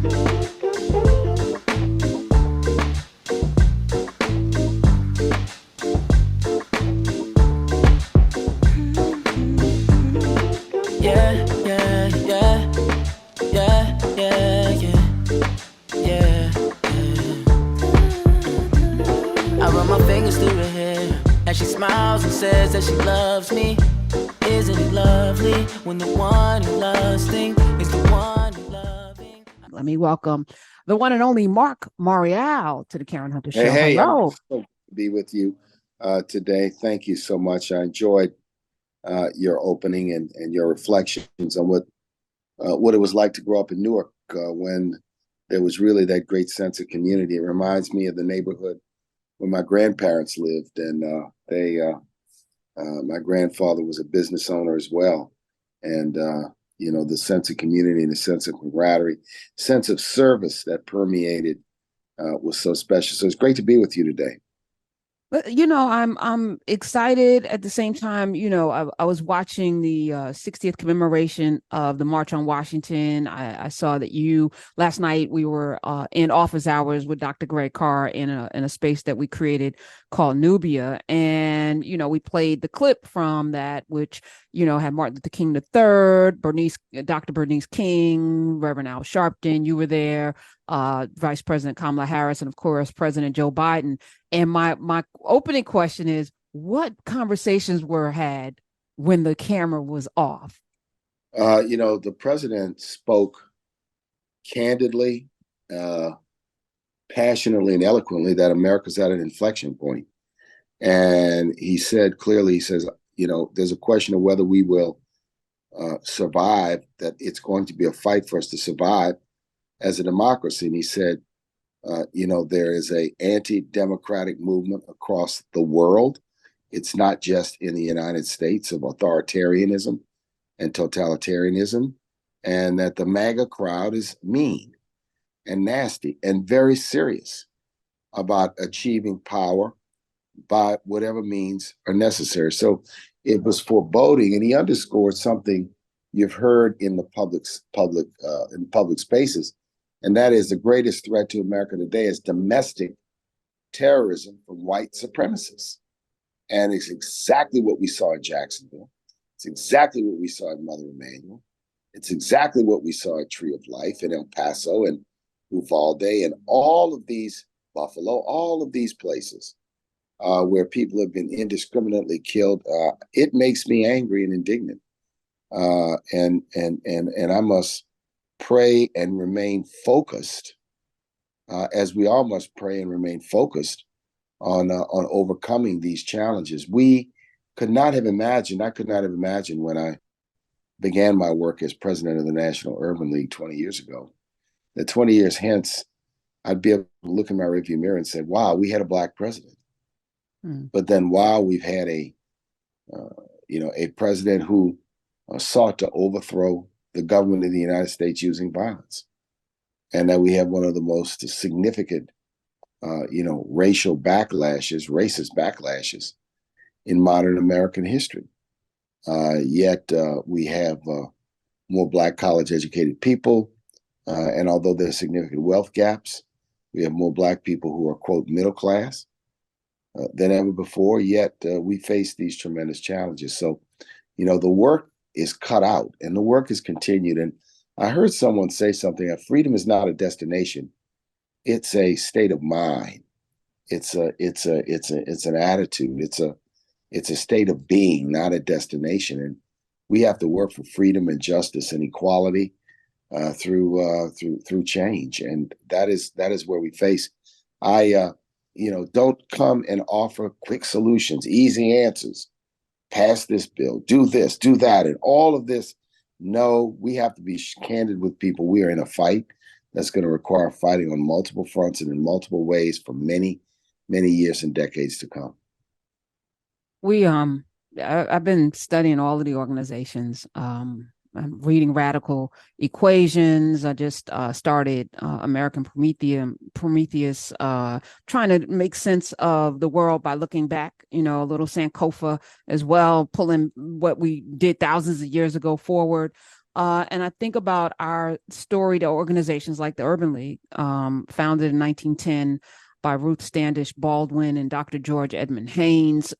Yeah, yeah, yeah, yeah, yeah, yeah, yeah, yeah. I run my fingers through her hair as she smiles and says that she loves me. Isn't it lovely when the one you're lusting is the one you're loving? Let me welcome the one and only Marc Morial to the Karen Hunter Hey, Show. hey, I'm Hello. so to be with you today. Thank you so much. I enjoyed your opening and your reflections on what it was like to grow up in Newark when there was really that great sense of community. It reminds me of the neighborhood where my grandparents lived, and my grandfather was a business owner as well, and the sense of community and the sense of camaraderie, sense of service that permeated was so special. So it's great to be with you today. But I'm excited at the same time. I was watching the 60th commemoration of the March on Washington. I saw that you last night we were in office hours with Dr. Greg Carr in a space that we created called Nubia, and we played the clip from that, which had Martin Luther King III, Dr. Bernice King, Reverend Al Sharpton. You were there, Vice President Kamala Harris, and of course President Joe Biden. And my opening question is, what conversations were had when the camera was off? The president spoke candidly, passionately, and eloquently that America's at an inflection point. And he said clearly, he says, there's a question of whether we will survive, that it's going to be a fight for us to survive as a democracy. And he said, there is a anti-democratic movement across the world. It's not just in the United States of authoritarianism and totalitarianism, and that the MAGA crowd is mean and nasty and very serious about achieving power by whatever means are necessary. So it was foreboding, and he underscored something you've heard in the public spaces, and that is the greatest threat to America today is domestic terrorism from white supremacists. And it's exactly what we saw in Jacksonville. It's exactly what we saw in Mother Emanuel. It's exactly what we saw at Tree of Life in El Paso and Uvalde and all of these, Buffalo, all of these places where people have been indiscriminately killed. It makes me angry and indignant. And I must pray and remain focused, as we all must pray and remain focused on overcoming these challenges. I could not have imagined when I began my work as president of the National Urban League 20 years ago, that 20 years hence, I'd be able to look in my rearview mirror and say, wow, we had a Black president. But then, wow, we've had a president who sought to overthrow the government of the United States using violence. And that we have one of the most significant, racist backlashes in modern American history. Yet we have more Black college educated people. And although there are significant wealth gaps, we have more Black people who are, quote, middle class than ever before. Yet we face these tremendous challenges. So, the work is cut out and the work is continued. And I heard someone say something that freedom is not a destination. It's a state of mind. It's an attitude. It's a state of being, not a destination. And we have to work for freedom and justice and equality through change. And that is where we face. Don't come and offer quick solutions, easy answers. Pass this bill, do this, do that, and all of this. No, we have to be candid with people. We are in a fight that's going to require fighting on multiple fronts and in multiple ways for many, many years and decades to come. I've been studying all of the organizations. I'm reading Radical Equations. I just started American Prometheus, trying to make sense of the world by looking back, a little Sankofa as well, pulling what we did thousands of years ago forward. And I think about our storied organizations like the Urban League, founded in 1910 by Ruth Standish Baldwin and Dr. George Edmund Haynes.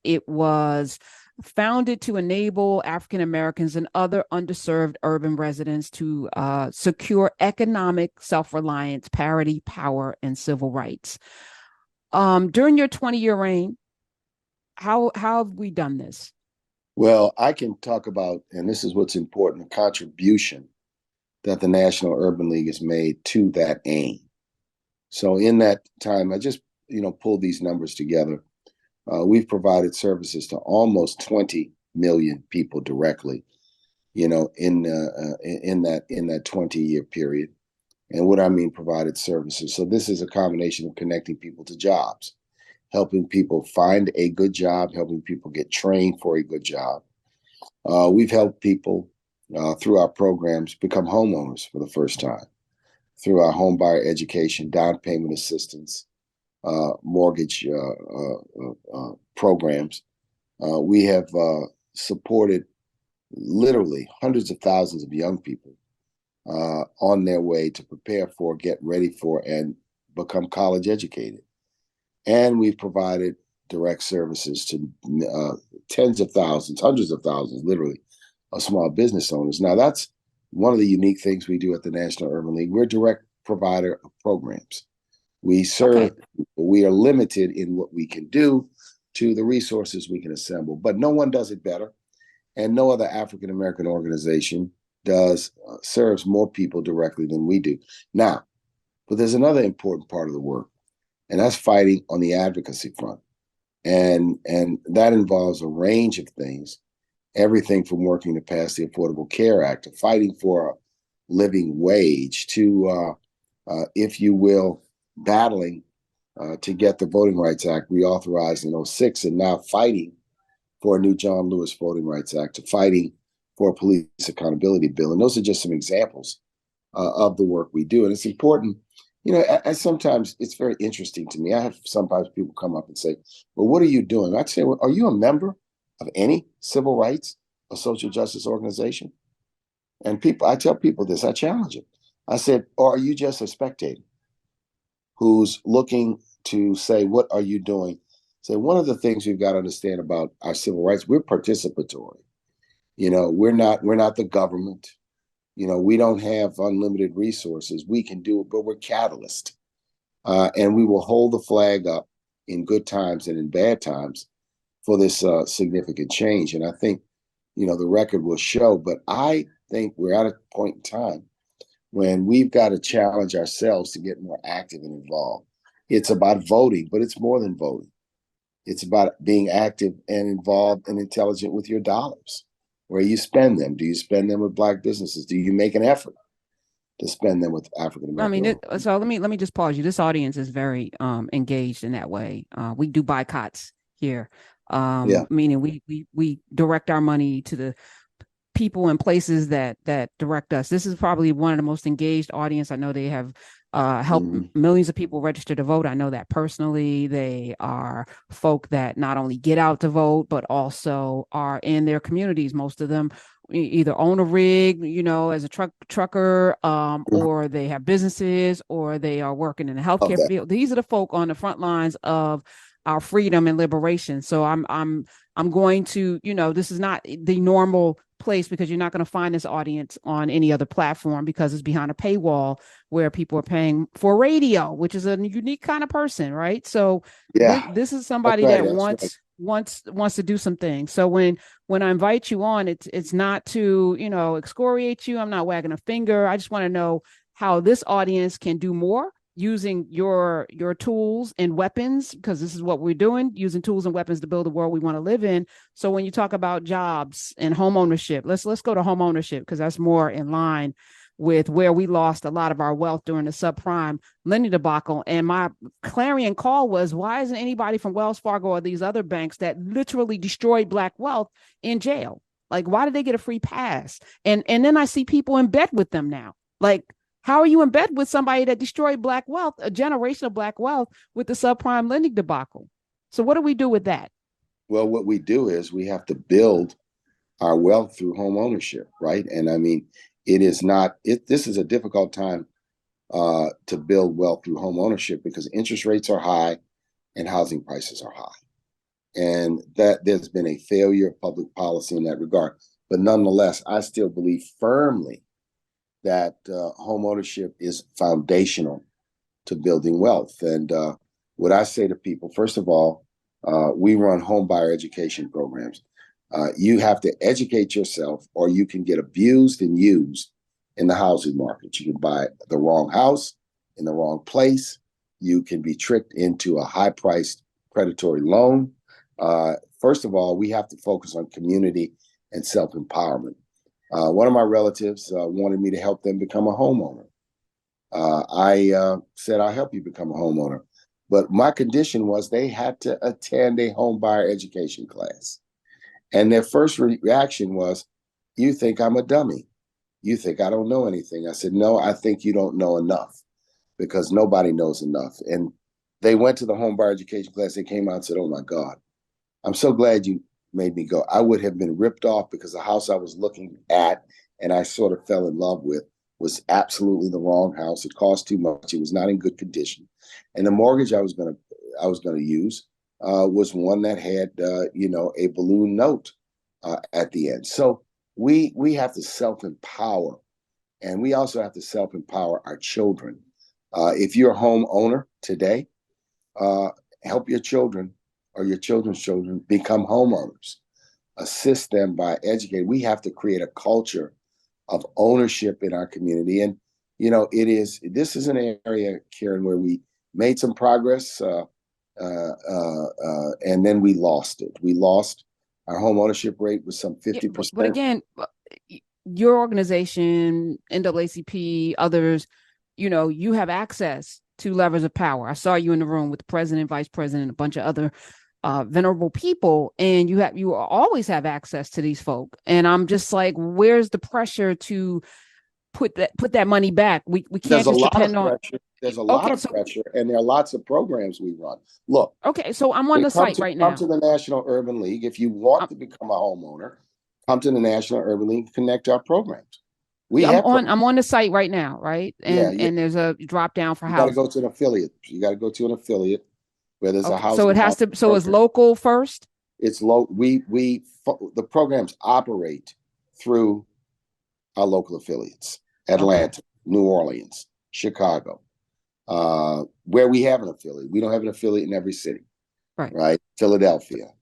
It was founded to enable African Americans and other underserved urban residents to secure economic self-reliance, parity, power, and civil rights. During your 20-year reign, how have we done this? Well, I can talk about, and this is what's important, the contribution that the National Urban League has made to that aim. So in that time, I just, pulled these numbers together. We've provided services to almost 20 million people directly, in that 20-year period. And what I mean provided services. So this is a combination of connecting people to jobs, helping people find a good job, helping people get trained for a good job. We've helped people through our programs become homeowners for the first time, through our home buyer education, down payment assistance, mortgage programs. We have supported literally hundreds of thousands of young people on their way to prepare for, get ready for, and become college educated. And we've provided direct services to tens of thousands, hundreds of thousands, literally, of small business owners. Now, that's one of the unique things we do at the National Urban League. We're a direct provider of programs. We serve, we are limited in what we can do to the resources we can assemble, but no one does it better. And no other African American organization serves more people directly than we do. Now, but there's another important part of the work, and that's fighting on the advocacy front. And that involves a range of things, everything from working to pass the Affordable Care Act, to fighting for a living wage, to, if you will, battling to get the Voting Rights Act reauthorized in 2006, and now fighting for a new John Lewis Voting Rights Act, to fighting for a police accountability bill. And those are just some examples of the work we do. And it's important, sometimes it's very interesting to me. I have sometimes people come up and say, well, what are you doing? I'd say, well, are you a member of any civil rights or social justice organization? And I tell people this, I challenge it. I said, or are you just a spectator who's looking to say, what are you doing? So one of the things we've got to understand about our civil rights, we're participatory. We're not the government. We don't have unlimited resources. We can do it, but we're catalyst. And we will hold the flag up in good times and in bad times for this significant change. And I think, the record will show, but I think we're at a point in time when we've got to challenge ourselves to get more active and involved. It's about voting, but it's more than voting. It's about being active and involved and intelligent with your dollars. Where you spend them? Do you spend them with Black businesses? Do you make an effort to spend them with African American? So let me just pause you. This audience is very engaged in that way. We do boycotts here, meaning we direct our money to the people and places that direct us. This is probably one of the most engaged audience. I know they have helped millions of people register to vote. I know that personally. They are folk that not only get out to vote, but also are in their communities. Most of them either own a rig, as a trucker, or they have businesses, or they are working in the healthcare field. These are the folk on the front lines of our freedom and liberation. So I'm going to, this is not the normal place, because you're not going to find this audience on any other platform, because it's behind a paywall where people are paying for radio, which is a unique kind of person, right? So this is somebody that wants to do some things. So when I invite you on, it's not to, excoriate you. I'm not wagging a finger. I just want to know how this audience can do more using your tools and weapons, because this is what we're doing, using tools and weapons to build the world we want to live in. So when you talk about jobs and home ownership, let's go to home ownership, because that's more in line with where we lost a lot of our wealth during the subprime lending debacle. And my clarion call was, why isn't anybody from Wells Fargo or these other banks that literally destroyed Black wealth in jail? Like, why did they get a free pass? And then I see people in bed with them now. Like, how are you in bed with somebody that destroyed Black wealth, a generation of Black wealth, with the subprime lending debacle? So what do we do with that? Well, what we do is we have to build our wealth through home ownership, right? And I mean, it is not, this is a difficult time to build wealth through home ownership because interest rates are high and housing prices are high. And that there's been a failure of public policy in that regard. But nonetheless, I still believe firmly that home ownership is foundational to building wealth. And what I say to people, first of all, we run home buyer education programs. You have to educate yourself, or you can get abused and used in the housing market. You can buy the wrong house in the wrong place. You can be tricked into a high-priced predatory loan. First of all, we have to focus on community and self-empowerment. One of my relatives wanted me to help them become a homeowner. I said, I'll help you become a homeowner. But my condition was they had to attend a home buyer education class. And their first reaction was, you think I'm a dummy. You think I don't know anything. I said, no, I think you don't know enough, because nobody knows enough. And they went to the home buyer education class. They came out and said, oh my God, I'm so glad you made me go. I would have been ripped off because the house I was looking at and I sort of fell in love with was absolutely the wrong house. It cost too much. It was not in good condition. And the mortgage I was going to use was one that had, a balloon note at the end. So we have to self-empower, and we also have to self-empower our children. If you're a homeowner today, help your children or your children's children become homeowners. Assist them by educating. We have to create a culture of ownership in our community. And, this is an area, Karen, where we made some progress, and then we lost it. We lost our home ownership rate was some 50%. But again, your organization, NAACP, others, you have access to levers of power. I saw you in the room with the president, vice president, a bunch of other venerable people, and you always have access to these folk. And I'm just like, where's the pressure to put that money back? We can't just depend on. There's a lot of pressure, and there are lots of programs we run. Look. Okay, so I'm on the site right now. Come to the National Urban League. If you want to become a homeowner, come to the National Urban League and connect our programs. I'm on the site right now, right? And and there's a drop down for housing. You got to go to an affiliate. You got to go to an affiliate where there's a housing. So it has to. So it's local first. It's low. The programs operate through our local affiliates: Atlanta, New Orleans, Chicago. Where we have an affiliate. We don't have an affiliate in every city, right? Philadelphia.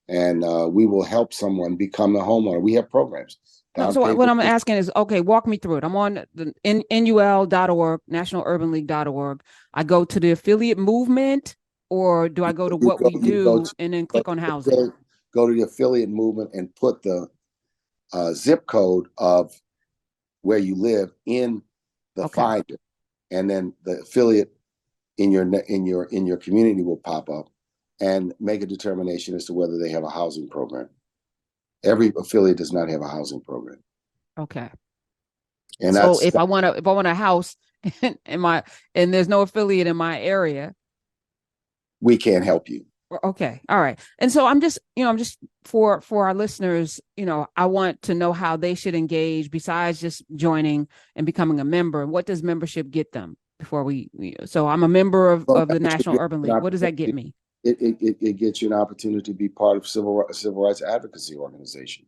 And we will help someone become a homeowner. We have programs. So what I'm asking is, okay, walk me through it. I'm on the NUL.org, nationalurbanleague.org. I go to the affiliate movement, or do I go to what we do and then click on housing? Go to the affiliate movement and put the zip code of where you live in the finder. And then the affiliate in your community will pop up and make a determination as to whether they have a housing program. Every affiliate does not have a housing program. Okay. And so if I want a house and there's no affiliate in my area, we can't help you. Okay. All right. And so I'm just for our listeners, I want to know how they should engage besides just joining and becoming a member. What does membership get them before so I'm a member of the National Urban League. What does that get me? It gets you an opportunity to be part of civil rights advocacy organization.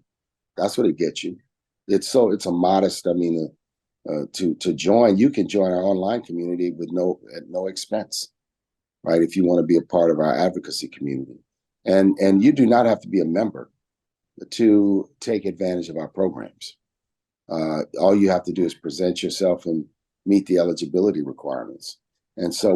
That's what it gets you. It's a modest, to join, you can join our online community at no expense. Right, if you want to be a part of our advocacy community. And you do not have to be a member to take advantage of our programs. All you have to do is present yourself and meet the eligibility requirements. And so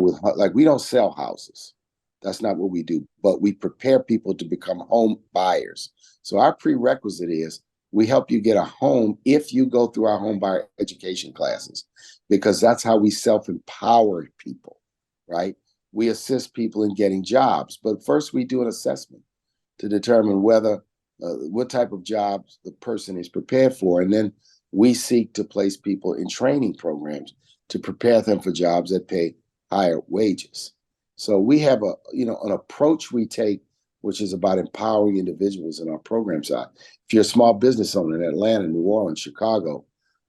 we don't sell houses. That's not what we do, but we prepare people to become home buyers. So our prerequisite is we help you get a home if you go through our home buyer education classes, because that's how we self-empower people, right? We assist people in getting jobs, but first we do an assessment to determine whether what type of jobs the person is prepared for, and then we seek to place people in training programs to prepare them for jobs that pay higher wages. So we have an approach we take which is about empowering individuals in our program side. If you're a small business owner in Atlanta, New Orleans, Chicago,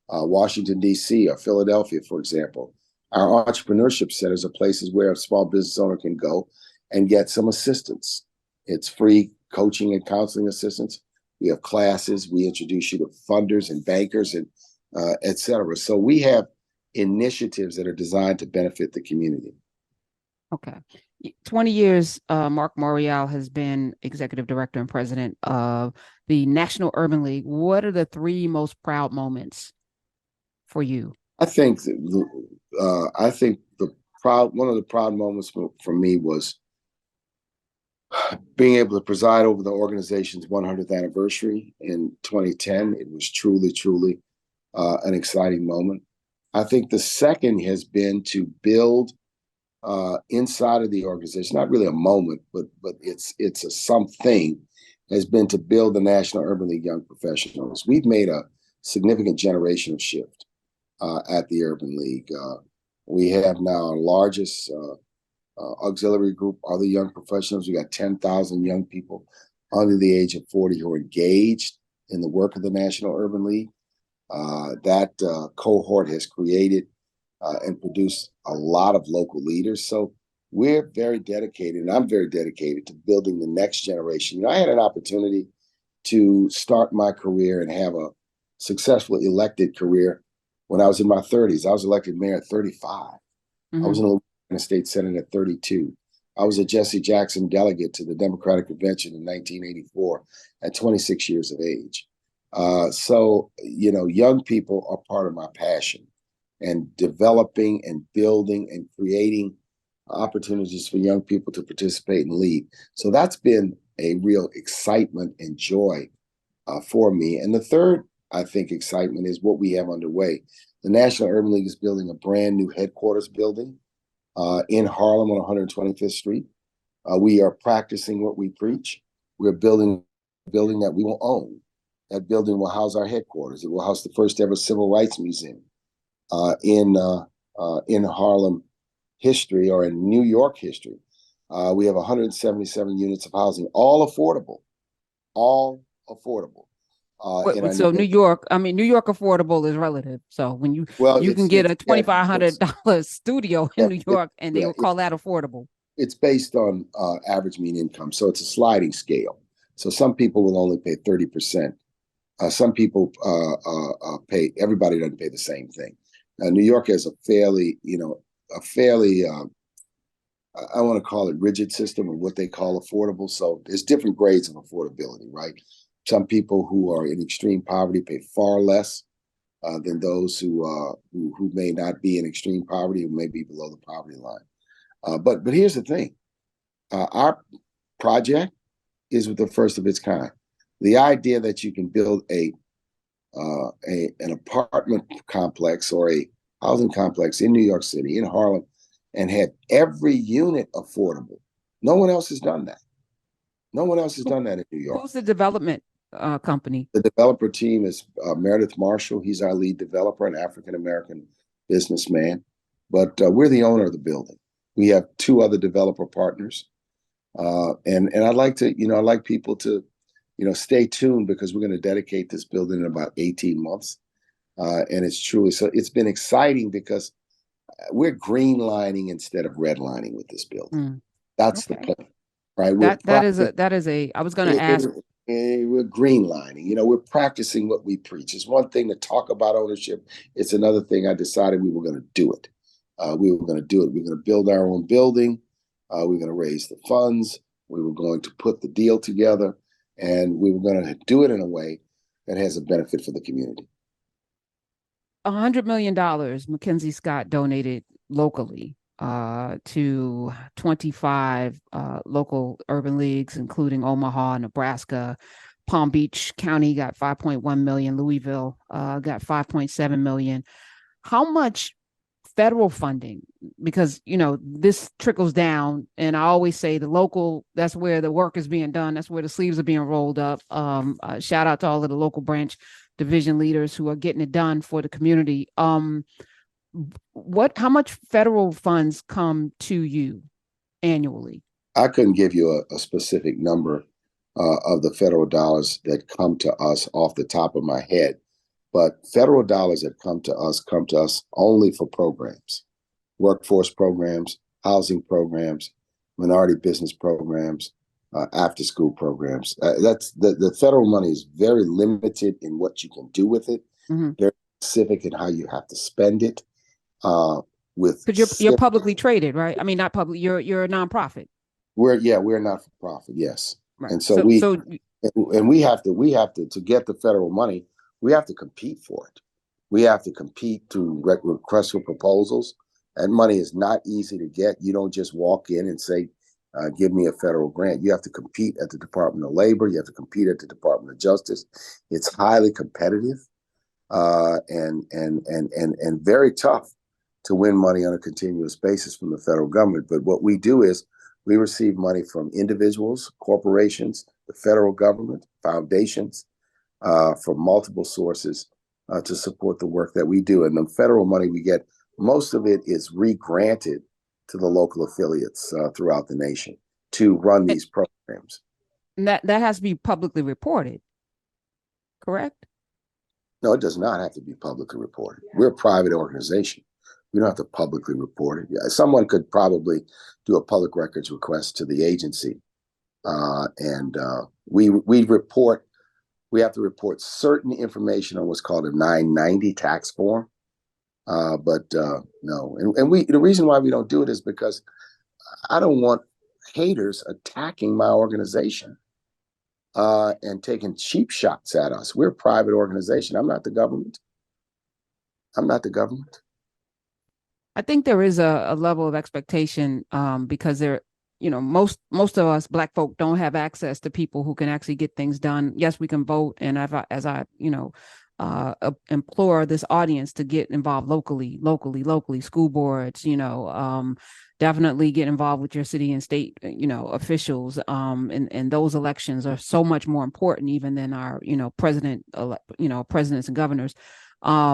Washington, D.C., or Philadelphia, for example, our entrepreneurship centers are places where a small business owner can go and get some assistance. It's free coaching and counseling assistance. We have classes. We introduce you to funders and bankers and et cetera. So we have initiatives that are designed to benefit the community. Okay. 20 years, Marc Morial has been executive director and president of the National Urban League. What are the three most proud moments for you? I think one of the proud moments for me was being able to preside over the organization's 100th anniversary in 2010. It was truly an exciting moment. I think the second has been to build inside of the organization, not really a moment, but it's a something, has been to build the National Urban League Young Professionals. We've made a significant generational shift at the Urban League. We have now our largest auxiliary group are the young professionals. We got 10,000 young people under the age of 40 who are engaged in the work of the National Urban League. That cohort has created and produced a lot of local leaders. So we're very dedicated, and I'm very dedicated to building the next generation. You know, I had an opportunity to start my career and have a successful elected career when I was in my 30s. I was elected mayor at 35. I was in the state senate at 32. I was a Jesse Jackson delegate to the Democratic Convention in 1984 at 26 years of age. So, you know, young people are part of my passion, and developing and building and creating opportunities for young people to participate and lead. So that's been a real excitement and joy for me. And the third, I think, excitement is what we have underway. The National Urban League is building a brand new headquarters building in Harlem on 125th Street. We are practicing what we preach. We're building a building that we will own. That building will house our headquarters. It will house the first ever civil rights museum in Harlem history, or in New York history. We have 177 units of housing, all affordable, all affordable. So New York affordable is relative. So when you can get a $2,500 studio in New York, and they will call that affordable. It's based on average mean income, so it's a sliding scale. So some people will only pay 30%. Some people pay. Everybody doesn't pay the same thing. New York has a fairly I want to call it rigid system of what they call affordable. So there's different grades of affordability, right? Some people who are in extreme poverty pay far less than those who may not be in extreme poverty, who may be below the poverty line. But here's the thing: our project is the first of its kind. The idea that you can build an apartment complex or a housing complex in New York City, in Harlem, and have every unit affordable. No one else has done that. No one else has done that in New York. Who's the development company? The developer team is Meredith Marshall. He's our lead developer, an African-American businessman. But we're the owner of the building. We have two other developer partners. And I'd like people to, stay tuned, because we're going to dedicate this building in about 18 months. And it's been exciting because we're green lining instead of red lining with this building. That's the point, right? I was going to ask. We're green lining, we're practicing what we preach. It's one thing to talk about ownership. It's another thing. I decided we were going to do it. We're going to build our own building. We're going to raise the funds. We were going to put the deal together, and we were going to do it in a way that has a benefit for the community. $100 million Mackenzie Scott donated locally to 25 local urban leagues, including Omaha, Nebraska. Palm Beach County got 5.1 million. Louisville got 5.7 million. How much federal funding? Because, this trickles down, and I always say the local, that's where the work is being done. That's where the sleeves are being rolled up. Shout out to all of the local branch division leaders who are getting it done for the community. How much federal funds come to you annually? I couldn't give you a specific number of the federal dollars that come to us off the top of my head, but federal dollars that come to us only for programs, workforce programs, housing programs, minority business programs, after school programs. That's the federal money is very limited in what you can do with it, Mhm. very specific in how you have to spend it. With Because you're publicly traded, right? I mean, not public. You're a nonprofit, we're not for profit, yes, right? and so we have to get the federal money. We have to compete for it. We have to compete to request for proposals. And money is not easy to get. You don't just walk in and say, give me a federal grant. You have to compete at the Department of Labor. You have to compete at the Department of Justice. It's highly competitive, and very tough to win money on a continuous basis from the federal government. But what we do is we receive money from individuals, corporations, the federal government, foundations, from multiple sources to support the work that we do. And the federal money we get, most of it is re-granted to the local affiliates throughout the nation to run these programs. And that has to be publicly reported, correct? No, it does not have to be publicly reported. We're a private organization. We don't have to publicly report it. Yeah, someone could probably do a public records request to the agency, and we report. We have to report certain information on what's called a 990 tax form. But no, and the reason why we don't do it is because I don't want haters attacking my organization and taking cheap shots at us. We're a private organization. I'm not the government. I'm not the government. I think there is a level of expectation because most of us Black folk don't have access to people who can actually get things done. Yes, we can vote, and as I implore this audience to get involved locally, school boards, definitely get involved with your city and state, officials. And those elections are so much more important even than our, presidents and governors,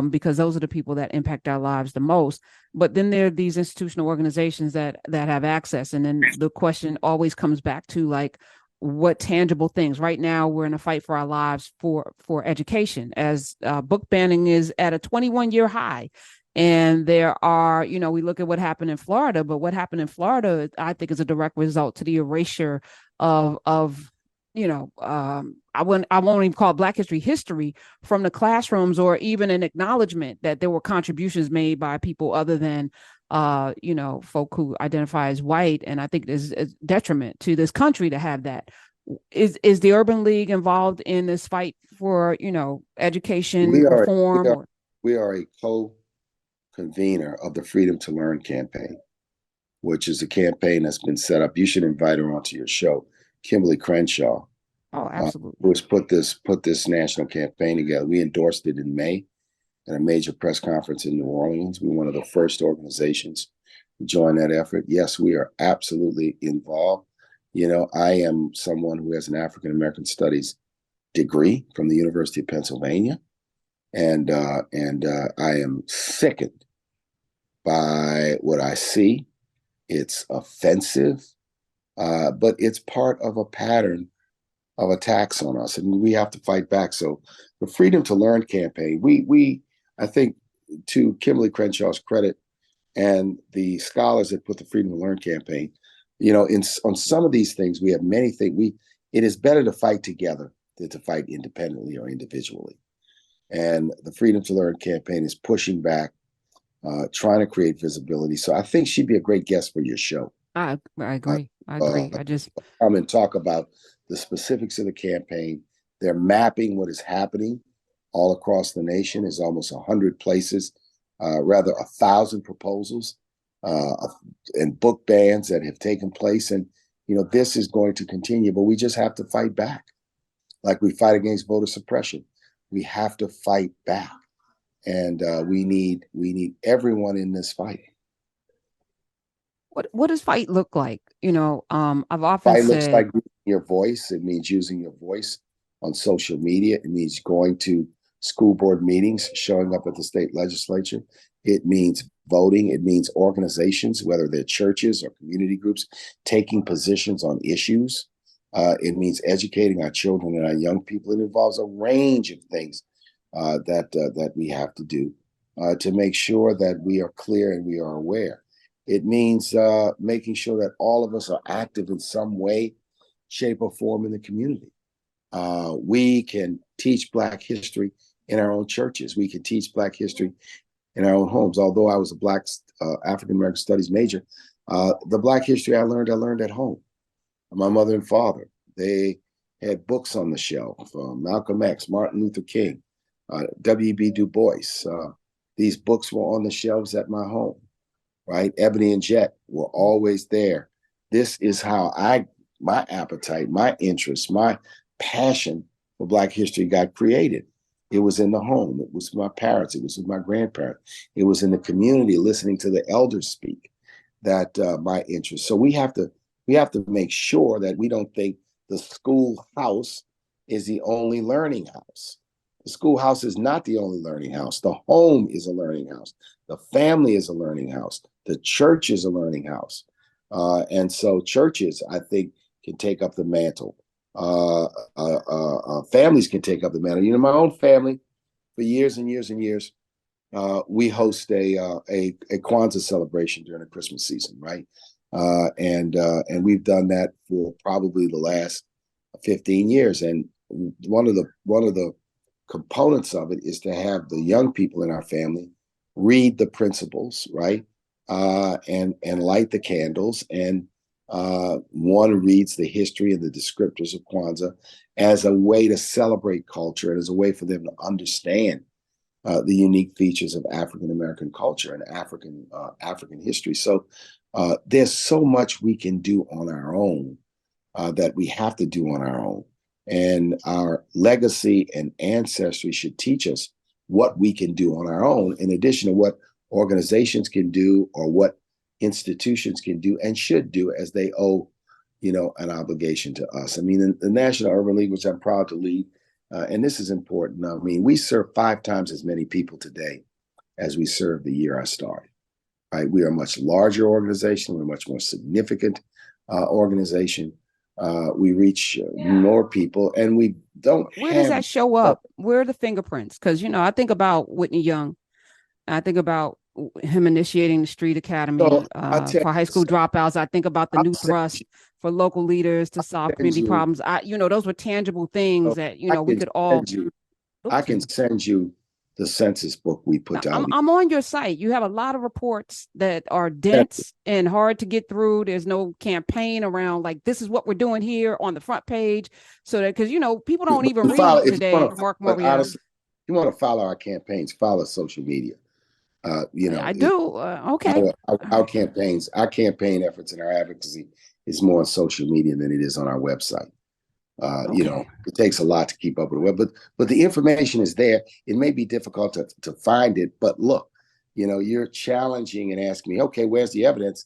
because those are the people that impact our lives the most. But then there are these institutional organizations that have access. And then the question always comes back to, like, what tangible things. Right now we're in a fight for our lives for education, as book banning is at a 21-year high. And there are, we look at what happened in Florida, but what happened in Florida, I think, is a direct result to the erasure of I won't even call it Black history from the classrooms, or even an acknowledgement that there were contributions made by people other than folk who identify as white. And I think there's a detriment to this country to have that. Is the Urban League involved in this fight for, education reform? We are a co-convener of the Freedom to Learn campaign, which is a campaign that's been set up. You should invite her onto your show, Kimberly Crenshaw. Oh, absolutely. Who has put this national campaign together. We endorsed it in May at a major press conference in New Orleans. We're one of the first organizations to join that effort. Yes, we are absolutely involved. I am someone who has an African American Studies degree from the University of Pennsylvania, and I am sickened by what I see. It's offensive, but it's part of a pattern of attacks on us, and we have to fight back. So the Freedom to Learn campaign, I think, to Kimberly Crenshaw's credit and the scholars that put the Freedom to Learn campaign, on some of these things, we have many things. It is better to fight together than to fight independently or individually. And the Freedom to Learn campaign is pushing back, trying to create visibility. So I think she'd be a great guest for your show. I agree. I just come and talk about the specifics of the campaign. They're mapping what is happening all across the nation. Is almost 100 places, rather 1,000 proposals and book bans that have taken place. And, this is going to continue, but we just have to fight back. Like we fight against voter suppression. We have to fight back. And we need everyone in this fight. What does fight look like? I've often fight said looks like using your voice. It means using your voice on social media. It means going to school board meetings, showing up at the state legislature. It means voting. It means organizations, whether they're churches or community groups, taking positions on issues. It means educating our children and our young people. It involves a range of things that we have to do to make sure that we are clear and we are aware. It means making sure that all of us are active in some way, shape, or form in the community. We can teach Black history in our own churches. We can teach Black history in our own homes. Although I was a Black African American Studies major, the Black history I learned at home. My mother and father, they had books on the shelf, Malcolm X, Martin Luther King, W.E.B. Du Bois. These books were on the shelves at my home, right? Ebony and Jet were always there. This is how my appetite, my interest, my passion for Black history got created. It was in the home. It was with my parents. It was with my grandparents. It was in the community, listening to the elders speak, that my interest. So we have to make sure that we don't think the schoolhouse is the only learning house. The schoolhouse is not the only learning house. The home is a learning house. The family is a learning house. The church is a learning house. And so churches, I think, can take up the mantle. Families can take up the mantle. You know, my own family, for years and years and years, we host a Kwanzaa celebration during the Christmas season, right? And we've done that for probably the last 15 years. And one of the components of it is to have the young people in our family read the principles, right? And light the candles. And one reads the history and the descriptors of Kwanzaa as a way to celebrate culture and as a way for them to understand the unique features of African American culture and African history. So there's so much we can do on our own that we have to do on our own. And our legacy and ancestry should teach us what we can do on our own, in addition to what organizations can do or what institutions can do and should do, as they owe, an obligation to us. I mean, the National Urban League, which I'm proud to lead, and this is important. I mean, we serve 5 times as many people today as we served the year I started. Right? We are a much larger organization. We're a much more significant organization. We reach more people, and we don't. Where does that show up? Where are the fingerprints? Because I think about Whitney Young. I think about him initiating the Street Academy for high school dropouts. I think about the new thrust for local leaders to solve community problems. Those were tangible things that we could all. I can send you the census book we put out. I'm on your site. You have a lot of reports that are dense and hard to get through. There's no campaign around like, this is what we're doing here on the front page. So that, because, people don't even read today, Marc Morial. Honestly, if you want to follow our campaigns, follow social media. I do. Okay. Our campaign efforts and our advocacy is more on social media than it is on our website. It takes a lot to keep up with it, but the information is there. It may be difficult to find it, but look, you're challenging and asking me, okay, where's the evidence?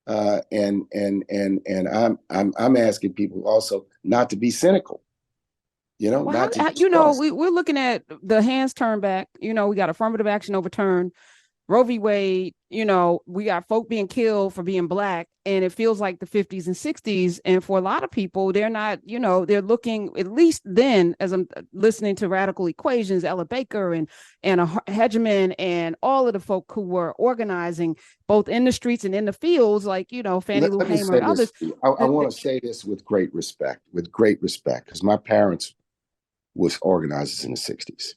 And I'm asking people also not to be cynical. We're looking at the hands turned back. We got affirmative action overturned. Roe v. Wade, we got folk being killed for being Black, and it feels like the 50s and 60s. And for a lot of people, they're not, they're looking, at least then, as I'm listening to Radical Equations, Ella Baker and a Hegeman and all of the folk who were organizing both in the streets and in the fields, like, Fannie Lou Hamer and others. I want to say this with great respect, because my parents was organizers in the 60s.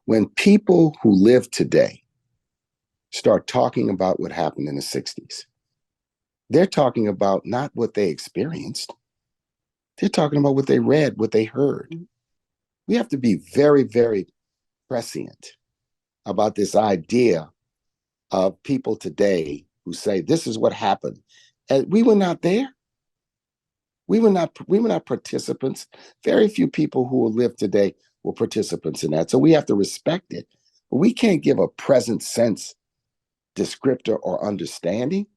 When people who live today start talking about what happened in the 60s, they're talking about not what they experienced. They're talking about what they read, what they heard. We have to be very, very prescient about this idea of people today who say, this is what happened. And we were not there. We were not participants. Very few people who will live today were participants in that. So we have to respect it. But we can't give a present sense descriptor or understanding.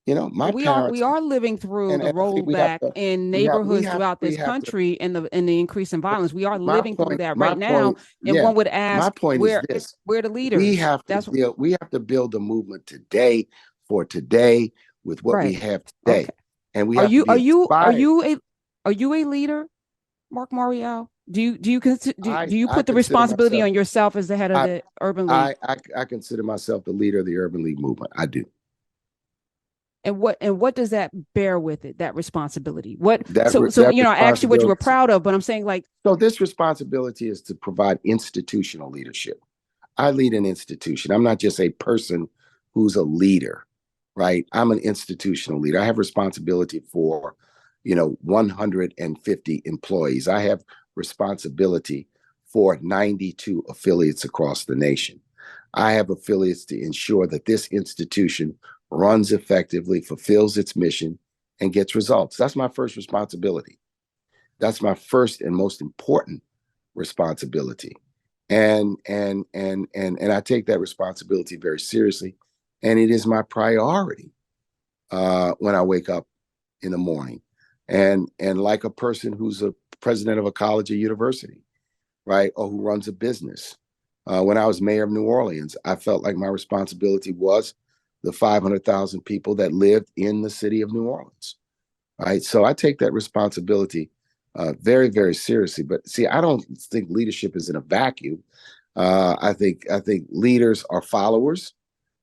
My We parents, are living through the and I think rollback in neighborhoods throughout we this have to. country and the increase in violence. We are My living through point, that right now. And yeah, one would my ask, point is this: where the leaders? That's we have to build a movement today for today with what we right. have Okay. today, and we have to be inspired. Are you a leader, Marc Morial? Do you I put the consider responsibility myself on yourself as the head of I the Urban League? I consider myself the leader of the Urban League movement. I do. And what does that bear with it, that responsibility? What That I asked you what you were responsibility. proud of, but I'm saying like So this responsibility is to provide institutional leadership. I lead an institution. I'm not just a person who's a leader, right? I'm an institutional leader. I have responsibility for, 150 employees. I have responsibility for 92 affiliates across the nation. I have affiliates to ensure that this institution runs effectively, fulfills its mission, and gets results. That's my first responsibility. That's my first and most important responsibility. And I take that responsibility very seriously. And it is my priority when I wake up in the morning. And like a person who's a president of a college or university, right, or who runs a business. When I was mayor of New Orleans, I felt like my responsibility was the 500,000 people that lived in the city of New Orleans, right? So I take that responsibility very, very seriously. But see, I don't think leadership is in a vacuum. I think leaders are followers,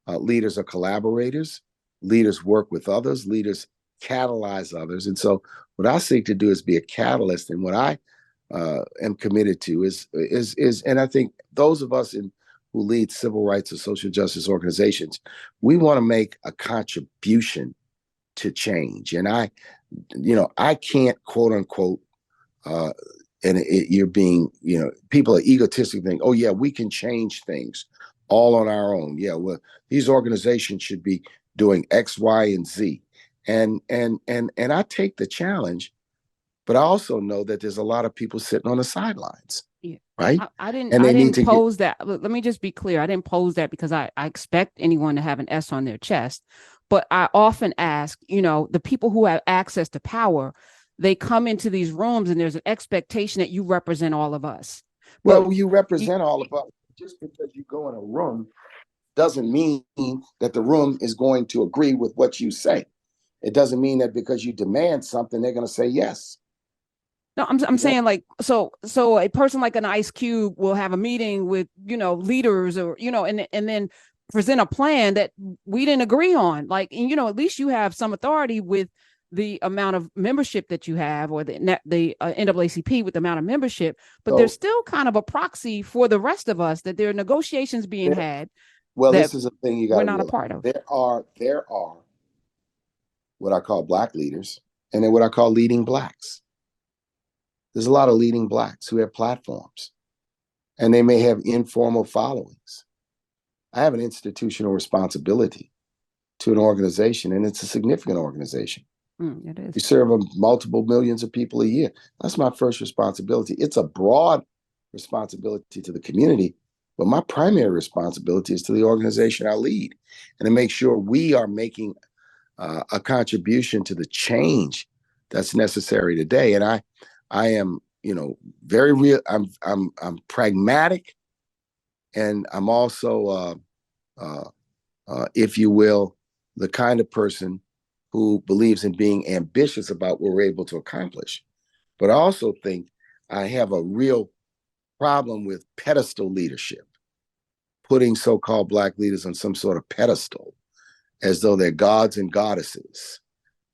leaders are collaborators, leaders work with others, leaders catalyze others. And so, what I seek to do is be a catalyst. And what I am committed to and I think those of us who lead civil rights or social justice organizations, we want to make a contribution to change. And I can't quote unquote, uh, you're being, people are egotistic, think, oh yeah, we can change things all on our own. Yeah, well, these organizations should be doing X, Y, and Z. And I take the challenge, but I also know that there's a lot of people sitting on the sidelines, yeah. right? And I they need didn't to get. pose that. Let me just be clear. I didn't pose that because I expect anyone to have an S on their chest. But I often ask, the people who have access to power, they come into these rooms and there's an expectation that you represent all of us. But Well, you represent all of us. Just because you go in a room doesn't mean that the room is going to agree with what you say. It doesn't mean that because you demand something, they're going to say yes. no, I'm You know, saying like so a person like an Ice Cube will have a meeting with leaders or and then present a plan that we didn't agree on. Like, and at least you have some authority with the amount of membership that you have, or the NAACP with the amount of membership. But there's so still kind of a proxy for the rest of us that there are negotiations being there, had well, that this is a thing you got we're to not a realize. part of. There are what I call black leaders, and then what I call leading blacks. There's a lot of leading blacks who have platforms, and they may have informal followings. I have an institutional responsibility to an organization, and it's a significant organization. It We is. serve multiple millions of people a year. That's my first responsibility. It's a broad responsibility to the community, but my primary responsibility is to the organization I lead, and to make sure we are making a contribution to the change that's necessary today. And I am, very real. I'm pragmatic, and I'm also, if you will, the kind of person who believes in being ambitious about what we're able to accomplish. But I also think I have a real problem with pedestal leadership, putting so-called black leaders on some sort of pedestal as though they're gods and goddesses.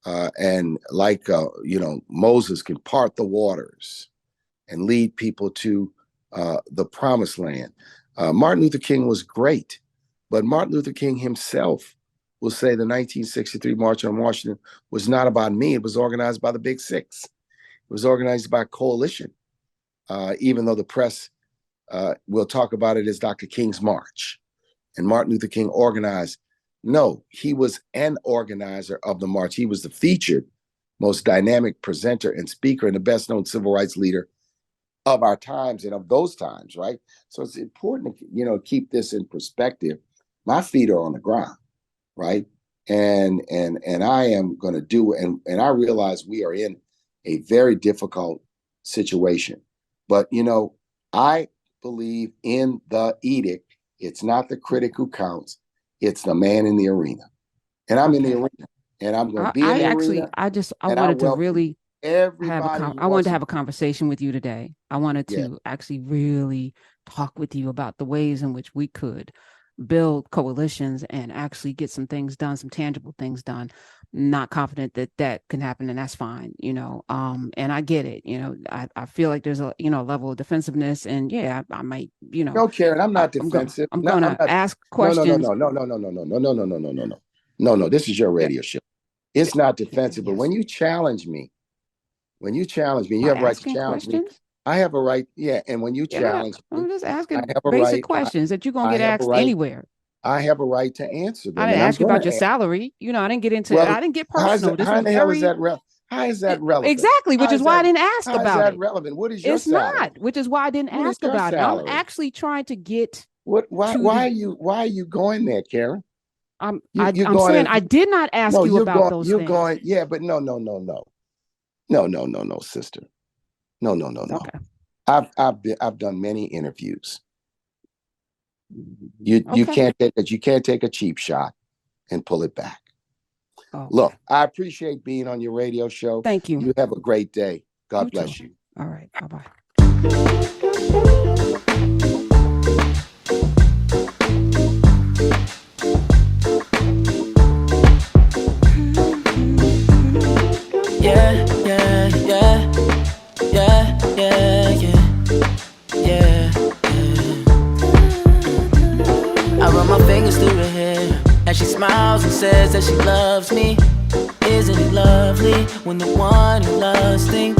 And like, Moses can part the waters and lead people to the promised land. Martin Luther King was great, but Martin Luther King himself will say the 1963 March on Washington was not about me. It was organized by the Big Six. It was organized by a coalition, even though the press will talk about it as Dr. King's March. And Martin Luther King organized. No, he was an organizer of the march. He was the featured, most dynamic presenter and speaker and the best known civil rights leader of our times and of those times, right? So it's important to, keep this in perspective. My feet are on the ground, right? and I am going to do, and I realize we are in a very difficult situation. But I believe in the edict. It's not the critic who counts; it's the man in the arena. And I'm in the arena, and I'm going to be in the arena. I wanted to really everybody. I wanted to have a conversation with you today. I wanted to actually really talk with you about the ways in which we could build coalitions and actually get some things done, some tangible things done. Not confident that that can happen, and that's fine, and I get it. I feel like there's a level of defensiveness, and I might, No, Karen, I'm not defensive. I'm gonna ask questions. No. This is your radio show. It's not defensive, but when you challenge me, you have a right to challenge me. I have a right, and when you challenge me, I'm just asking basic questions that you're gonna get asked anywhere. I have a right to answer them. I didn't ask you about your salary. I didn't get into. I didn't get personal. How the hell is that relevant? How is that relevant? Exactly, which is why I didn't ask about it. How is that relevant? What is your salary? It's not, which is why I didn't ask about it. I'm actually trying to get. Why are you going there, Karen? I'm saying I did not ask you about those things. Going, but no, sister. No. Okay. I've done many interviews. You can't take a cheap shot and pull it back. Okay. Look, I appreciate being on your radio show. Thank you. You have a great day. God bless you. All right. Bye-bye. I run my fingers through her hair, and she smiles and says that she loves me. Isn't it lovely when the one who loves things